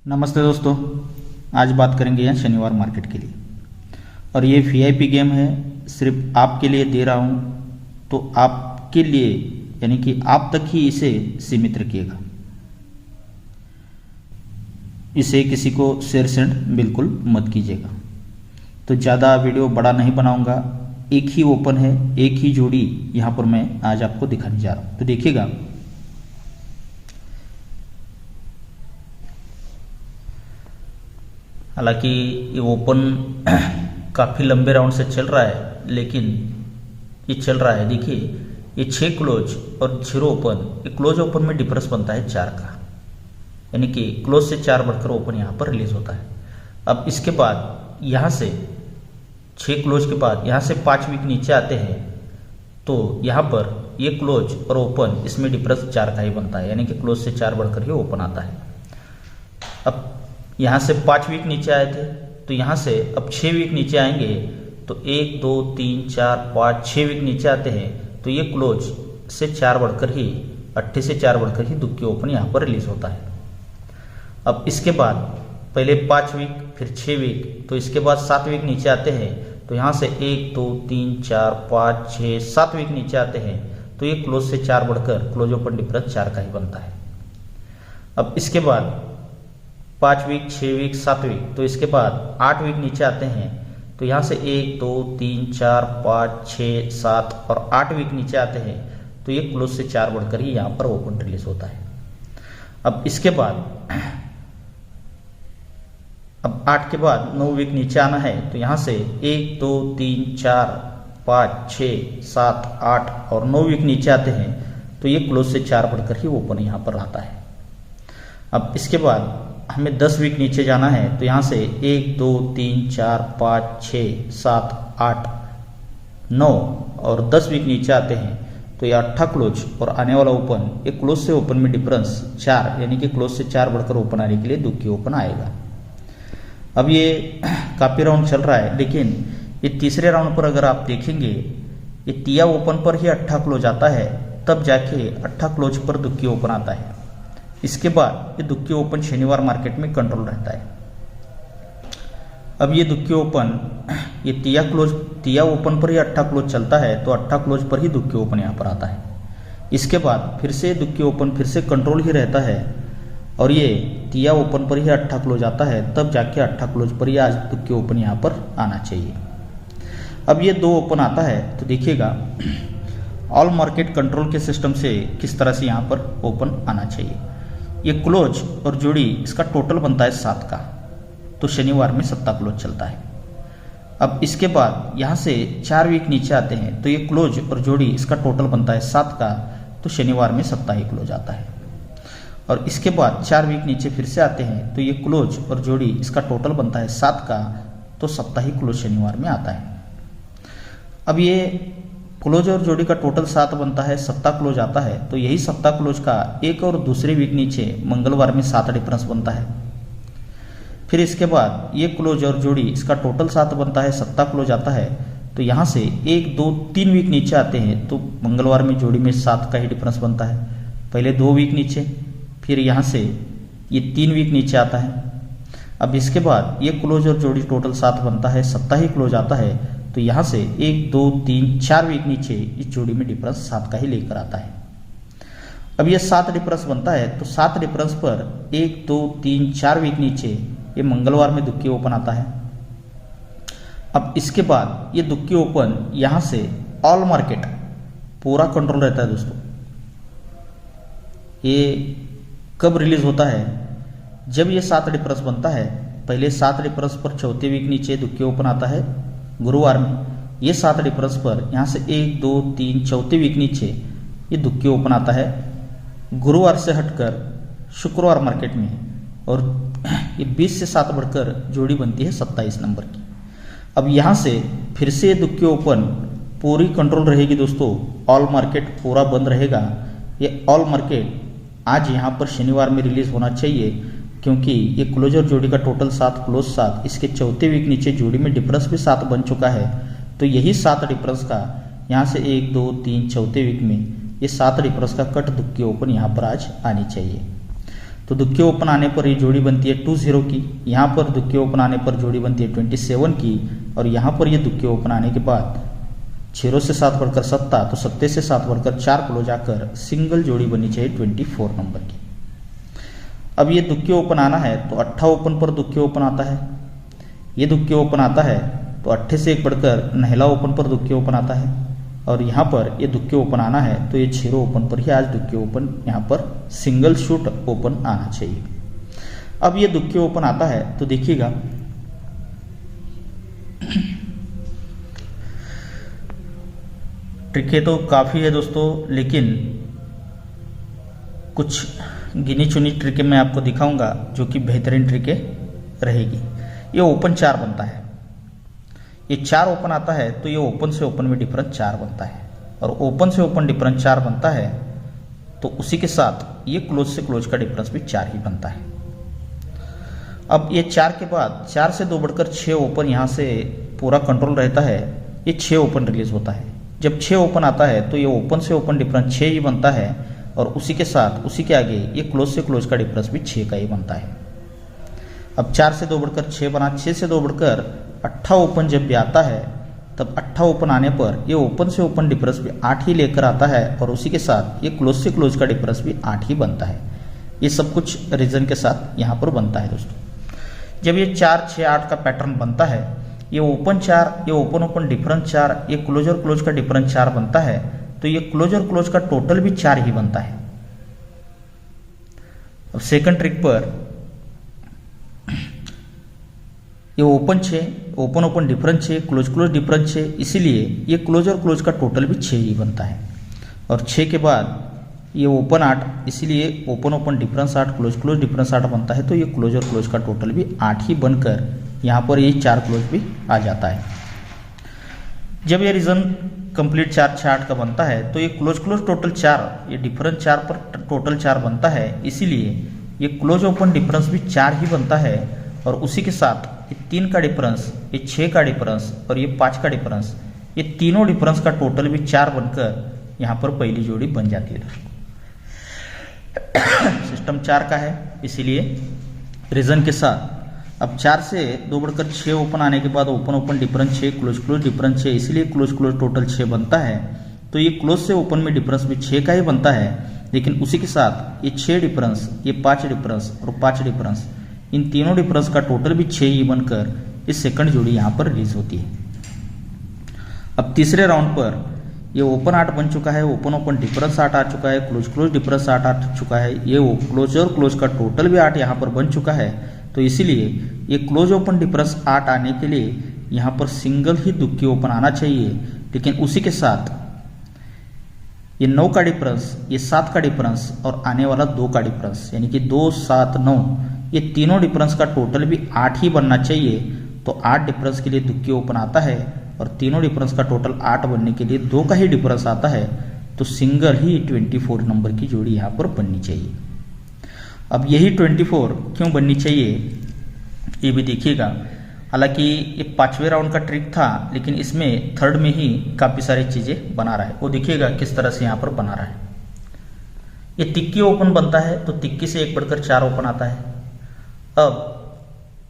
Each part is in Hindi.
नमस्ते दोस्तों, आज बात करेंगे यहाँ शनिवार मार्केट के लिए। और ये वीआईपी गेम है, सिर्फ आपके लिए दे रहा हूँ, तो आपके लिए यानी कि आप तक ही इसे सीमित रखिएगा। इसे किसी को शेयर सेंड बिल्कुल मत कीजिएगा। तो ज़्यादा वीडियो बड़ा नहीं बनाऊंगा, एक ही ओपन है, एक ही जोड़ी यहाँ पर मैं आज आपको दिखाने जा रहा हूँ। तो देखिएगा, हालांकि ये ओपन काफ़ी लंबे राउंड से चल रहा है, लेकिन ये चल रहा है। देखिए, ये 6 क्लोज और 0 ओपन, ये क्लोज ओपन में डिफरेंस बनता है 4 का, यानी कि क्लोज से 4 बढ़कर ओपन यहाँ पर रिलीज होता है। अब इसके बाद यहाँ से 6 क्लोज के बाद यहाँ से 5 वीक नीचे आते हैं, तो यहाँ पर ये क्लोज और ओपन इसमें डिफरेंस 4 का ही बनता है, यानी कि क्लोज से 4 बढ़कर ही ओपन आता है। अब यहाँ से 5 वीक नीचे आए थे, तो यहाँ से अब 6 वीक नीचे आएंगे, तो 1 2 3 4 5 6 वीक नीचे आते हैं, तो ये क्लोज से 4 बढ़कर ही 8 से 4 बढ़कर ही दुक्की ओपन यहाँ पर रिलीज होता है। अब इसके बाद पहले 5 वीक फिर 6 वीक, तो इसके बाद 7 वीक नीचे आते हैं, तो यहाँ से 1 2 3 4 5 6 7 वीक नीचे आते हैं, तो ये क्लोज से 4 बढ़कर क्लोज ओपन डिफरेंस 4 का ही बनता है। अब इसके बाद 5 वीक 6 वीक 7 वीक, तो इसके बाद 8 वीक नीचे आते हैं, तो यहाँ से 1 2 3 4 5 6 7 और 8 वीक नीचे आते हैं, तो ये क्लोज से 4 बढ़कर ही यहाँ पर ओपन रिलीज होता है। अब इसके बाद अब 8 के बाद 9 वीक नीचे आना है, तो यहाँ से 1 2 3 4 5 6 7 8 और 9 वीक नीचे आते हैं, तो ये क्लोज से 4 बढ़कर ही ओपन यहाँ पर आता है। अब इसके बाद हमें 10 वीक नीचे जाना है, तो यहाँ से 1 2 3 4 5 6 7 8 9 और 10 वीक नीचे आते हैं, तो ये 8 क्लोज और आने वाला ओपन, ये क्लोज से ओपन में डिफरेंस 4, यानी कि क्लोज से 4 बढ़कर ओपन आने के लिए दुक्की ओपन आएगा। अब ये काफ़ी राउंड चल रहा है, लेकिन ये तीसरे राउंड पर अगर आप देखेंगे, ये तिया ओपन पर ही 8 क्लोज आता है, तब जाके 8 क्लोज पर दुक्की ओपन आता है। इसके बाद ये दुक्की ओपन शनिवार मार्केट में कंट्रोल रहता है। अब ये दुक्की ओपन, ये तिया ओपन पर ही 8 क्लोज चलता है, तो 8 क्लोज पर ही दुक्की ओपन यहाँ पर आता है। इसके बाद फिर से दुक्की ओपन फिर से कंट्रोल ही रहता है, और ये तिया ओपन पर ही 8 क्लोज आता है, तब जाके 8 क्लोज पर ही आज दुक्की ओपन यहाँ पर आना चाहिए। अब ये 2 ओपन आता है, तो देखिएगा ऑल मार्केट कंट्रोल के सिस्टम से किस तरह से यहाँ पर ओपन आना चाहिए। ये क्लोज और जोड़ी इसका टोटल बनता है 7 का, तो शनिवार में 7 क्लोज चलता है। अब इसके बाद यहाँ से 4 वीक नीचे आते हैं, तो ये क्लोज और जोड़ी इसका टोटल बनता है 7 का, तो शनिवार में 7 ही क्लोज आता है। और इसके बाद 4 वीक नीचे फिर से आते हैं, तो ये क्लोज और जोड़ी इसका टोटल बनता है 7 का, तो 7 ही क्लोज शनिवार में आता है। अब ये क्लोज और जोड़ी का टोटल 7 बनता है, 7 क्लोज आता है, तो यही 7 क्लोज का एक और दूसरे वीक नीचे मंगलवार में 7 डिफरेंस बनता है। फिर इसके बाद ये क्लोज और जोड़ी इसका टोटल 7 बनता है, 7 क्लोज आता है, तो यहाँ से 1 2 3 वीक नीचे आते हैं, तो मंगलवार में जोड़ी में 7 का ही डिफरेंस बनता है। पहले 2 वीक नीचे, फिर यहाँ से ये 3 वीक नीचे आता है। अब इसके बाद ये क्लोज और जोड़ी टोटल 7 बनता है, 7 ही क्लोज आता है, तो यहाँ से 1 2 3 4 वीक नीचे इस जोड़ी में डिफरेंस 7 का ही लेकर आता है। अब ये 7 डिफरेंस बनता है, तो 7 डिफरेंस पर 1 2 3 4 वीक नीचे ये मंगलवार में दुक्की ओपन आता है। अब इसके बाद ये दुक्की ओपन यहाँ से ऑल मार्केट पूरा कंट्रोल रहता है दोस्तों। ये कब रिलीज होता है? जब ये 7 डिफरेंस बनता है, पहले 7 डिफरेंस पर चौथे वीक नीचे दुक्की ओपन आता है गुरुवार में, ये 7 डिफरेंस पर यहाँ से 1 2 3 चौथे वीक नीचे ये दुक्की ओपन आता है गुरुवार से हटकर शुक्रवार मार्केट में, और ये 20 से 7 बढ़कर जोड़ी बनती है 27 नंबर की। अब यहाँ से फिर से दुक्की ओपन पूरी कंट्रोल रहेगी दोस्तों, ऑल मार्केट पूरा बंद रहेगा। ये ऑल मार्केट आज यहाँ पर शनिवार में रिलीज होना चाहिए, क्योंकि ये क्लोज और जोड़ी का टोटल 7 क्लोज 7, इसके चौथे वीक नीचे जोड़ी में डिफरेंस भी 7 बन चुका है, तो यही 7 डिफरेंस का यहाँ से 1 2 3 चौथे वीक में ये 7 डिफरेंस का कट दुक्की ओपन यहाँ पर आज आनी चाहिए। तो दुक्के ओपन आने पर ये जोड़ी बनती है 20 की, यहाँ पर दुक्के ओपन आने पर जोड़ी बनती है 27 की, और यहाँ पर ये दुक्के ओपन आने के बाद 0 से 7 बढ़कर 7, तो 7 से 7 बढ़कर 4 क्लोज आकर सिंगल जोड़ी बननी चाहिए 24 नंबर की। अब ये दुक्के ओपन आना है तो 8 ओपन पर दुक्के ओपन आता है, ये दुक्के ओपन आता है तो 8 से 1 बढ़कर नहला ओपन पर दुक्के ओपन आता है, और यहाँ पर ये दुक्के ओपन आना है तो ये 0 ओपन पर ही आज दुक्के ओपन यहाँ पर सिंगल शूट ओपन आना चाहिए। अब ये दुक्के ओपन आता है तो देखिएगा ट्रिकें तो काफ़ी है दोस्तों, लेकिन कुछ गिनी चुनी ट्रिकें मैं आपको दिखाऊंगा जो कि बेहतरीन ट्रिकें रहेगी। ये ओपन 4 बनता है, ये 4 ओपन आता है तो ये ओपन से ओपन में डिफरेंस 4 बनता है, और ओपन से ओपन डिफरेंस 4 बनता है तो उसी के साथ ये क्लोज से क्लोज का डिफरेंस भी 4 ही बनता है। अब ये 4 के बाद 4 से 2 बढ़कर 6 ओपन यहाँ से पूरा कंट्रोल रहता है, ये 6 ओपन रिलीज होता है। जब 6 ओपन आता है तो ये ओपन से ओपन डिफरेंस 6 ही बनता है, और उसी के साथ उसी के आगे ये क्लोज से क्लोज का डिफरेंस भी 6 का ही बनता है। अब 4 से 2 बढ़कर 6 बना, 6 से 2 बढ़कर 8 ओपन जब भी आता है तब 8 ओपन आने पर ये ओपन से ओपन डिफरेंस भी 8 ही लेकर आता है, और उसी के साथ ये क्लोज से क्लोज का डिफरेंस भी 8 ही बनता है। ये सब कुछ रीजन के साथ यहाँ पर बनता है दोस्तों। जब ये 4 6 8 का पैटर्न बनता है, ये ओपन 4, ये ओपन ओपन डिफरेंस 4, ये क्लोज और क्लोज का डिफरेंस 4 बनता है, तो ये क्लोज और क्लोज का टोटल भी 4 ही बनता है। अब सेकंड ट्रिक पर ये open 6, open open difference 6, close close difference 6, इसीलिए ये क्लोज और क्लोज का टोटल भी 6 ही बनता है। और 6 के बाद ये ओपन 8, इसीलिए open open difference 8, close close difference 8 बनता है, तो ये क्लोज और क्लोज का टोटल भी 8 ही बनकर यहाँ पर ये 4 क्लोज भी आ जाता है। जब ये रीजन कंप्लीट 4 6 8 का बनता है तो ये क्लोज क्लोज टोटल 4, ये डिफरेंस 4 पर टोटल 4 बनता है, इसीलिए ये क्लोज ओपन डिफरेंस भी 4 ही बनता है, और उसी के साथ ये 3 का डिफरेंस, ये 6 का डिफरेंस और ये 5 का डिफरेंस, ये तीनों डिफरेंस का टोटल भी 4 बनकर यहाँ पर पहली जोड़ी बन जाती है। सिस्टम 4 का है, इसीलिए रीजन के साथ अब 4 से 2 बढ़कर 6 ओपन आने के बाद open open difference 6, close close difference 6, इसलिए क्लोज क्लोज टोटल 6 बनता है, तो ये क्लोज से ओपन में डिफरेंस भी 6 का ही बनता है। लेकिन उसी के साथ ये 6 डिफरेंस, ये 5 डिफरेंस और 5 डिफरेंस, इन तीनों डिफरेंस का टोटल भी 6 ही बनकर इस सेकंड जोड़ी यहाँ पर रिलीज होती है। अब तीसरे राउंड पर ये ओपन 8 बन चुका है, ओपन ओपन डिफरेंस 8 आ चुका है, क्लोज क्लोज डिफरेंस 8 आ चुका है, ये क्लोज और क्लोज का टोटल भी 8 यहाँ पर बन चुका है, तो इसीलिए ये क्लोज ओपन डिफरेंस 8 आने के लिए यहाँ पर सिंगल ही दुक्की ओपन आना चाहिए। लेकिन उसी के साथ ये 9 का डिफरेंस, ये 7 का डिफरेंस और आने वाला 2 का डिफरेंस, यानी कि 2 7 9, ये तीनों डिफरेंस का टोटल भी 8 ही बनना चाहिए। तो 8 डिफरेंस के लिए दुक्की ओपन आता है, और तीनों डिफरेंस का टोटल 8 बनने के लिए 2 का ही डिफरेंस आता है, तो सिंगल ही 24 नंबर की जोड़ी यहाँ पर बननी चाहिए। अब यही 24 क्यों बननी चाहिए ये भी देखिएगा। हालांकि ये 5वें राउंड का ट्रिक था, लेकिन इसमें थर्ड में ही काफ़ी सारी चीज़ें बना रहा है, वो देखिएगा किस तरह से यहाँ पर बना रहा है। ये तिक्की ओपन बनता है तो तिक्की से 1 बढ़कर 4 ओपन आता है। अब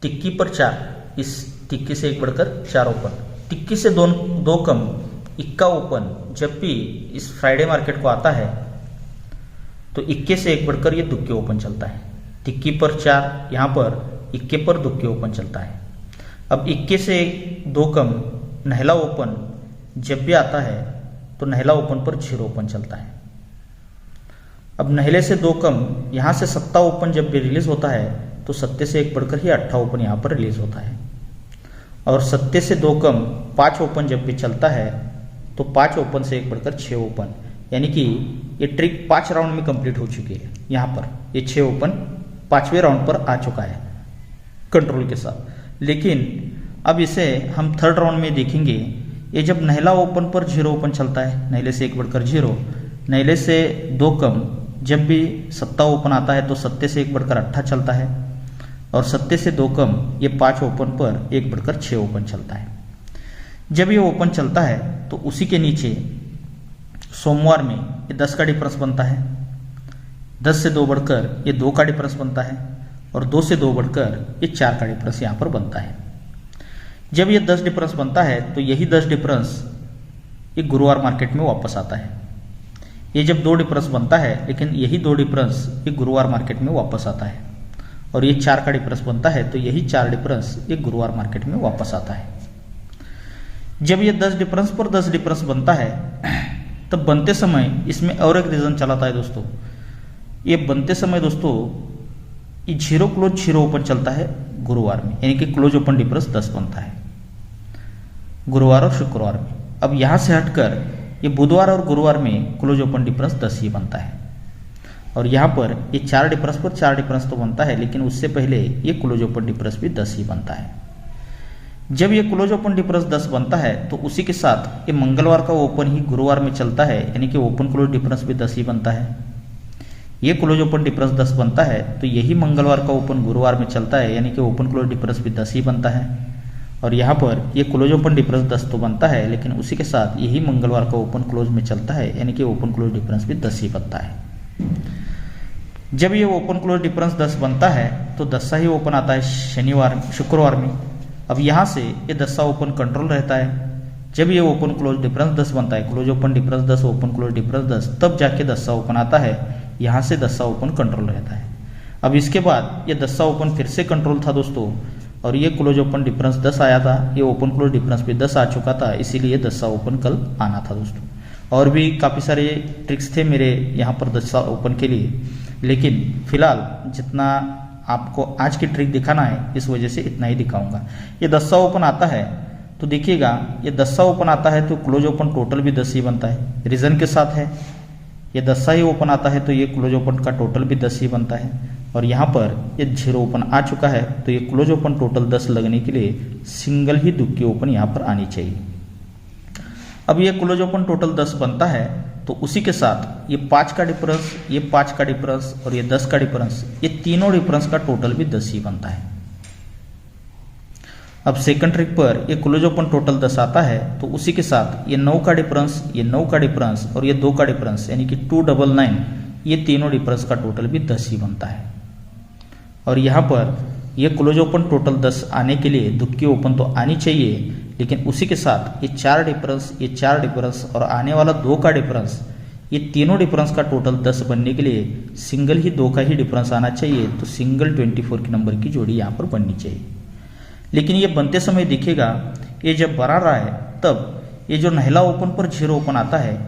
तिक्की पर 4, इस तिक्की से 1 बढ़कर 4 ओपन, तिक्की से 2 कम इक्का ओपन जब भी इस फ्राइडे मार्केट को आता है तो इक्के से 1 बढ़कर ये दुक्के ओपन चलता है। तिक्की पर 4, यहाँ पर इक्के पर दुक्के ओपन चलता है। अब इक्के से 2 कम नहला ओपन जब भी आता है तो नहला ओपन पर 0 ओपन चलता है। अब नहले से 2 कम यहाँ से 7 ओपन जब भी रिलीज होता है तो 7 से 1 बढ़कर ही 8 ओपन यहाँ पर रिलीज होता है। और 7 से 2 कम 5 ओपन जब भी चलता है तो 5 ओपन से 1 बढ़कर 6 ओपन, यानी कि ये ट्रिक 5 राउंड में कंप्लीट हो चुकी है। यहाँ पर ये 6 ओपन 5वें राउंड पर आ चुका है कंट्रोल के साथ। लेकिन अब इसे हम थर्ड राउंड में देखेंगे। ये जब नहला ओपन पर 0 ओपन चलता है, नहले से 1 बढ़कर 0, नहले से 2 कम जब भी 7 ओपन आता है तो 7 से 1 बढ़कर 8 चलता है, और 7 से 2 कम ये 5 ओपन पर 1 बढ़कर 6 ओपन चलता है। जब ये ओपन चलता है तो उसी के नीचे सोमवार में ये 10 का डिफरेंस बनता है, 10 से 2 बढ़कर ये 2 का डिफरेंस बनता है और 2 से 2 बढ़कर ये 4 का डिफरेंस यहाँ पर बनता है। जब ये 10 डिफरेंस बनता है तो यही 10 डिफरेंस ये गुरुवार मार्केट में वापस आता है। ये जब 2 डिफरेंस बनता है लेकिन यही 2 डिफरेंस ये गुरुवार मार्केट में वापस आता है और ये 4 का डिफरेंस बनता है तो यही 4 डिफरेंस ये गुरुवार मार्केट में वापस आता है। जब ये 10 डिफरेंस पर 10 डिफरेंस बनता है तब बनते समय इसमें और एक रीजन चलाता है दोस्तों। ये बनते समय दोस्तों ये 0 क्लोज 0 ओपन चलता है गुरुवार में, यानी कि क्लोज ओपन डिफरेंस 10 बनता है गुरुवार और शुक्रवार में। अब यहां से हटकर ये बुधवार और गुरुवार में क्लोज ओपन डिफरेंस 10 ही बनता है और यहाँ पर ये 4 डिफरेंस पर 4 डिफरेंस तो बनता है लेकिन उससे पहले ये क्लोज ओपन डिफरेंस भी 10 ही बनता है। जब ये क्लोज ओपन डिफरेंस 10 बनता है तो उसी के साथ ये मंगलवार का ओपन ही गुरुवार में चलता है, यानी कि ओपन क्लोज डिफरेंस भी 10 ही बनता है। ये क्लोज ओपन डिफरेंस 10 बनता है तो यही मंगलवार का ओपन गुरुवार में चलता है, यानी कि ओपन क्लोज डिफरेंस भी 10 ही बनता है। और यहाँ पर ये क्लोज ओपन डिफरेंस 10 तो बनता है लेकिन उसी के साथ यही मंगलवार का ओपन क्लोज में चलता है, यानी कि ओपन क्लोज डिफरेंस भी 10 ही बनता है। जब ये ओपन क्लोज डिफरेंस 10 बनता है तो 10 ही ओपन आता है शुक्रवार में। अब यहाँ से ये 10 ओपन कंट्रोल रहता है। जब ये ओपन क्लोज डिफरेंस 10 बनता है, close open difference 10 open close difference 10, तब जाके 10 ओपन आता है। यहाँ से 10 ओपन कंट्रोल रहता है। अब इसके बाद ये 10 ओपन फिर से कंट्रोल था दोस्तों और ये क्लोज ओपन डिफरेंस 10 आया था, ये ओपन क्लोज डिफरेंस भी 10 आ चुका था, इसीलिए 10 ओपन कल आना था दोस्तों। और भी काफ़ी सारे ट्रिक्स थे मेरे यहाँ पर 10 ओपन के लिए, लेकिन फिलहाल जितना आपको आज की ट्रिक दिखाना है इस वजह से इतना ही दिखाऊंगा। ये 10 ओपन आता है तो देखिएगा, ये 10 ओपन आता है तो क्लोज ओपन टोटल भी 10 ही बनता है, रीजन के साथ है। ये 10 ही ओपन आता है तो ये क्लोज ओपन का टोटल भी 10 ही बनता है और यहाँ पर ये 0 ओपन आ चुका है तो ये क्लोज ओपन टोटल 10 लगने के लिए सिंगल ही दुक्की ओपन यहाँ पर आनी चाहिए। अब ये क्लोज ओपन टोटल 10 बनता है तो उसी के साथ ये 5 का डिफरेंस, ये 5 का डिफरेंस और ये 10 का डिफरेंस, ये तीनों डिफरेंस का टोटल भी 10 ही बनता है। अब सेकंड ट्रिक पर ये क्लोज ओपन टोटल 10 आता है तो उसी के साथ ये 9 का डिफरेंस, ये 9 का डिफरेंस और ये 2 का डिफरेंस, यानी कि 299, ये तीनों डिफरेंस का टोटल भी 10 ही बनता है। और यहाँ पर ये क्लोज ओपन टोटल 10 आने के लिए दुक्की ओपन तो आनी चाहिए, लेकिन उसी के साथ ये 4 डिफरेंस, ये 4 डिफरेंस और आने वाला 2 का डिफरेंस, ये तीनों डिफरेंस का टोटल 10 बनने के लिए सिंगल ही 2 का ही डिफरेंस आना चाहिए। तो सिंगल 24 के नंबर की जोड़ी यहाँ पर बननी चाहिए। लेकिन ये बनते समय दिखेगा, ये जब बना रहा है तब ये जो नहला ओपन पर 0 ओपन आता है,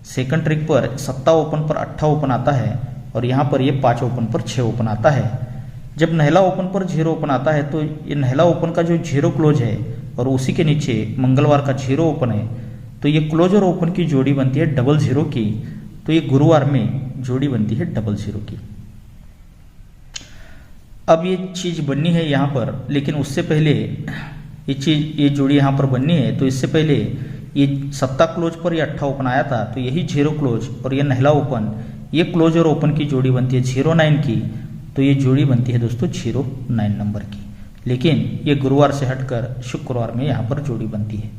सेकंड ट्रिक पर 7 ओपन पर 8 ओपन आता है और यहाँ पर ये 5 ओपन पर 6 ओपन आता है। जब नहला ओपन पर 0 ओपन आता है तो ये नहला ओपन का जो 0 क्लोज है और उसी के नीचे मंगलवार का 0 ओपन है, तो ये क्लोज और ओपन की जोड़ी बनती है 00 की, तो ये गुरुवार में जोड़ी बनती है 00 की। अब ये चीज बननी है यहाँ पर, लेकिन उससे पहले ये जोड़ी यहाँ पर बननी है तो इससे पहले ये 7 क्लोज पर ये 8 ओपन आया था तो यही 0 क्लोज और ये नहला ओपन, ये क्लोज और ओपन की जोड़ी बनती है 09 की, तो ये जोड़ी बनती है दोस्तों 09 नंबर की। लेकिन ये गुरुवार से हटकर शुक्रवार में यहाँ पर जोड़ी बनती है।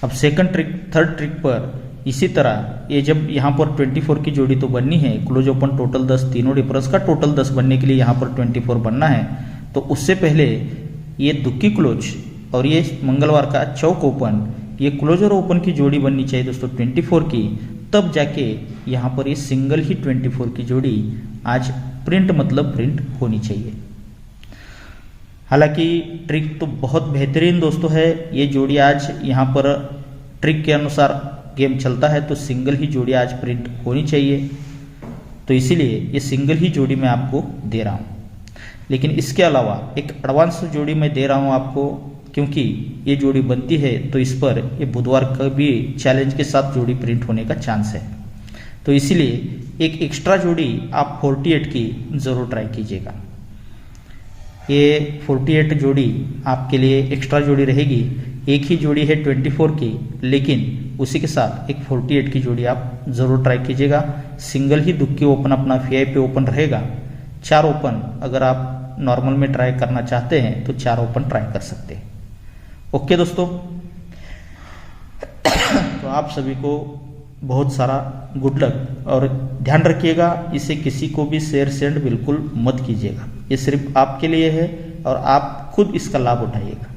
अब सेकंड ट्रिक, थर्ड ट्रिक पर इसी तरह ये जब यहाँ पर 24 की जोड़ी तो बननी है, क्लोज ओपन टोटल 10, तीनों डिफरेंस का टोटल 10 बनने के लिए यहाँ पर 24 बनना है, तो उससे पहले ये दुक्की क्लोज और ये मंगलवार का चौक ओपन, ये क्लोज और ओपन की जोड़ी बननी चाहिए दोस्तों 24 की, तब जाके यहाँ पर ये सिंगल ही 24 की जोड़ी आज प्रिंट मतलब प्रिंट होनी चाहिए। हालांकि ट्रिक तो बहुत बेहतरीन दोस्तों है, ये जोड़ी आज यहाँ पर ट्रिक के अनुसार गेम चलता है तो सिंगल ही जोड़ी आज प्रिंट होनी चाहिए, तो इसीलिए ये सिंगल ही जोड़ी मैं आपको दे रहा हूँ। लेकिन इसके अलावा एक एडवांस जोड़ी मैं दे रहा हूँ आपको, क्योंकि ये जोड़ी बनती है तो इस पर ये बुधवार का भी चैलेंज के साथ जोड़ी प्रिंट होने का चांस है, तो इसीलिए एक एक्स्ट्रा जोड़ी आप 48 की ज़रूर ट्राई कीजिएगा। ये 48 जोड़ी आपके लिए एक्स्ट्रा जोड़ी रहेगी। एक ही जोड़ी है 24 की, लेकिन उसी के साथ एक 48 की जोड़ी आप ज़रूर ट्राई कीजिएगा। सिंगल ही दुक्की ओपन अपना VIP ओपन रहेगा। 4 ओपन अगर आप नॉर्मल में ट्राई करना चाहते हैं तो 4 ओपन ट्राई कर सकते हैं। ओके दोस्तों, तो आप सभी को बहुत सारा गुड लक। और ध्यान रखिएगा, इसे किसी को भी शेयर सेंड बिल्कुल मत कीजिएगा। ये सिर्फ आपके लिए है और आप खुद इसका लाभ उठाइएगा।